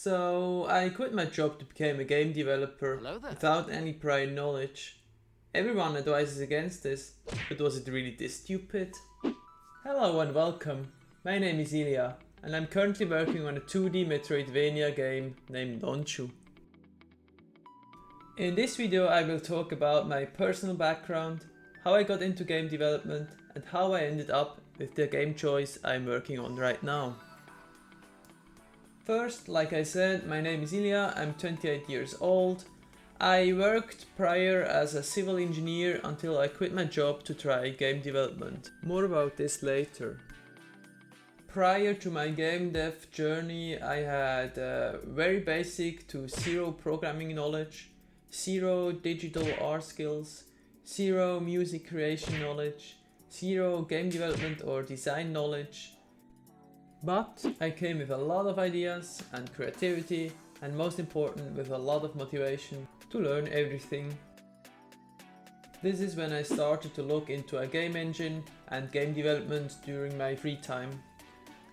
So I quit my job to become a game developer Hello there. without any prior knowledge. Everyone advises against this, but was it really this stupid? Hello and welcome. My name is Ilya, and I'm currently working on a 2D Metroidvania game named Onchu. In this video I will talk about my personal background, how I got into game development, and how I ended up with the game choice I'm working on right now. First, like I said, my name is Ilya, I'm 28 years old. I worked prior as a civil engineer until I quit my job to try game development. More about this later. Prior to my game dev journey, I had very basic to zero programming knowledge, zero digital art skills, zero music creation knowledge, zero game development or design knowledge. But I came with a lot of ideas and creativity, and most important, with a lot of motivation to learn everything. This is when I started to look into a game engine and game development during my free time.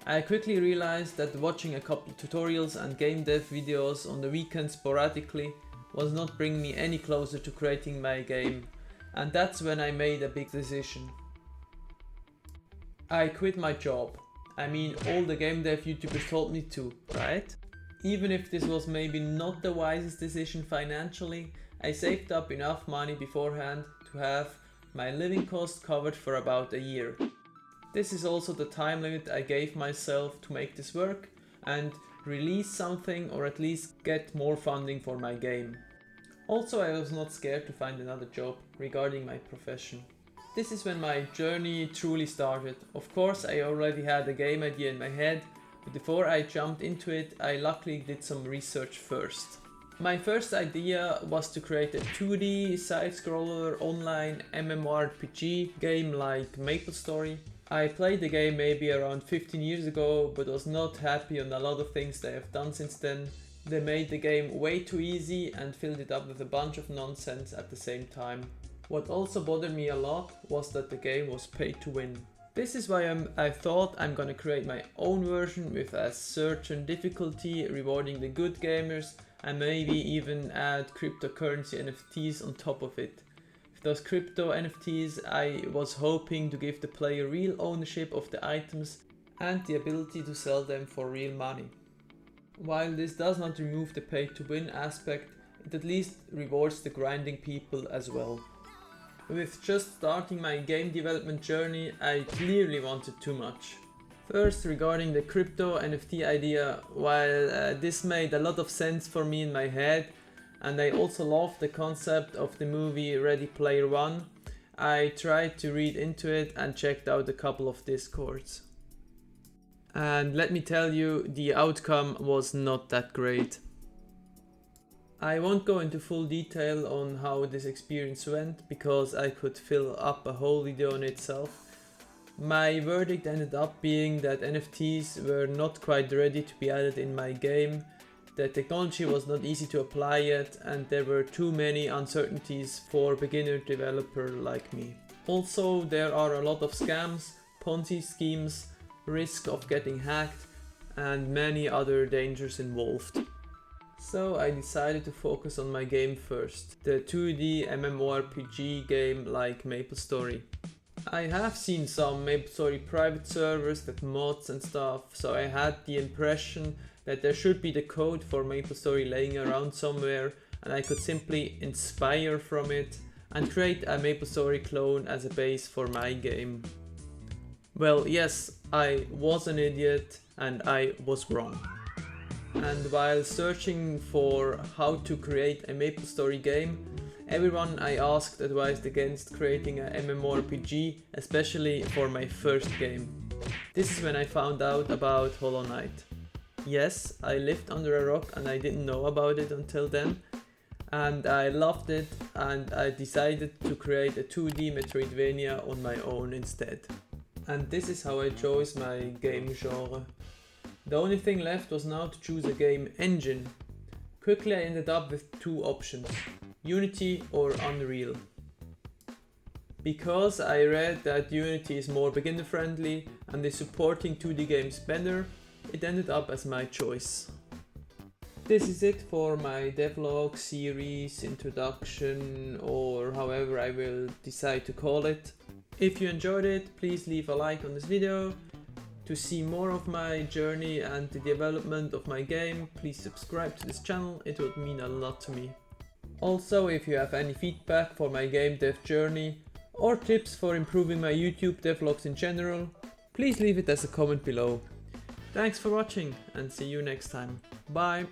I quickly realized that watching a couple tutorials and game dev videos on the weekend sporadically was not bringing me any closer to creating my game, and that's when I made a big decision. I quit my job. I mean, all the game dev YouTubers told me to, right? Even if this was maybe not the wisest decision financially, I saved up enough money beforehand to have my living costs covered for about a year. This is also the time limit I gave myself to make this work and release something, or at least get more funding for my game. Also, I was not scared to find another job regarding my profession. This is when my journey truly started. Of course, I already had a game idea in my head, but before I jumped into it, I luckily did some research first. My first idea was to create a 2D sidescroller online MMORPG game like Maplestory. I played the game maybe around 15 years ago, but was not happy on a lot of things they have done since then. They made the game way too easy and filled it up with a bunch of nonsense at the same time. What also bothered me a lot was that the game was pay to win. This is why I thought I'm gonna create my own version with a certain difficulty, rewarding the good gamers, and maybe even add cryptocurrency NFTs on top of it. With those crypto NFTs, I was hoping to give the player real ownership of the items and the ability to sell them for real money. While this does not remove the pay to win aspect, it at least rewards the grinding people as well. With just starting my game development journey, I clearly wanted too much. First, regarding the crypto NFT idea, while this made a lot of sense for me in my head, and I also loved the concept of the movie Ready Player One, I tried to read into it and checked out a couple of discords. And let me tell you, the outcome was not that great. I won't go into full detail on how this experience went, because I could fill up a whole video on itself. My verdict ended up being that NFTs were not quite ready to be added in my game, the technology was not easy to apply yet, and there were too many uncertainties for a beginner developer like me. Also, there are a lot of scams, Ponzi schemes, risk of getting hacked, and many other dangers involved. So I decided to focus on my game first, the 2D MMORPG game like Maplestory. I have seen some Maplestory private servers with mods and stuff, so I had the impression that there should be the code for Maplestory laying around somewhere, and I could simply inspire from it and create a Maplestory clone as a base for my game. Well, yes, I was an idiot and I was wrong. And while searching for how to create a Maplestory game, everyone I asked advised against creating a MMORPG, especially for my first game. This is when I found out about Hollow Knight. Yes, I lived under a rock and I didn't know about it until then, and I loved it, and I decided to create a 2D Metroidvania on my own instead. And this is how I chose my game genre. The only thing left was now to choose a game engine. Quickly I ended up with two options, Unity or Unreal. Because I read that Unity is more beginner friendly and is supporting 2D games better, it ended up as my choice. This is it for my devlog series, introduction, or however I will decide to call it. If you enjoyed it, please leave a like on this video. To see more of my journey and the development of my game, please subscribe to this channel, it would mean a lot to me. Also, if you have any feedback for my game dev journey, or tips for improving my YouTube devlogs in general, please leave it as a comment below. Thanks for watching and see you next time. Bye!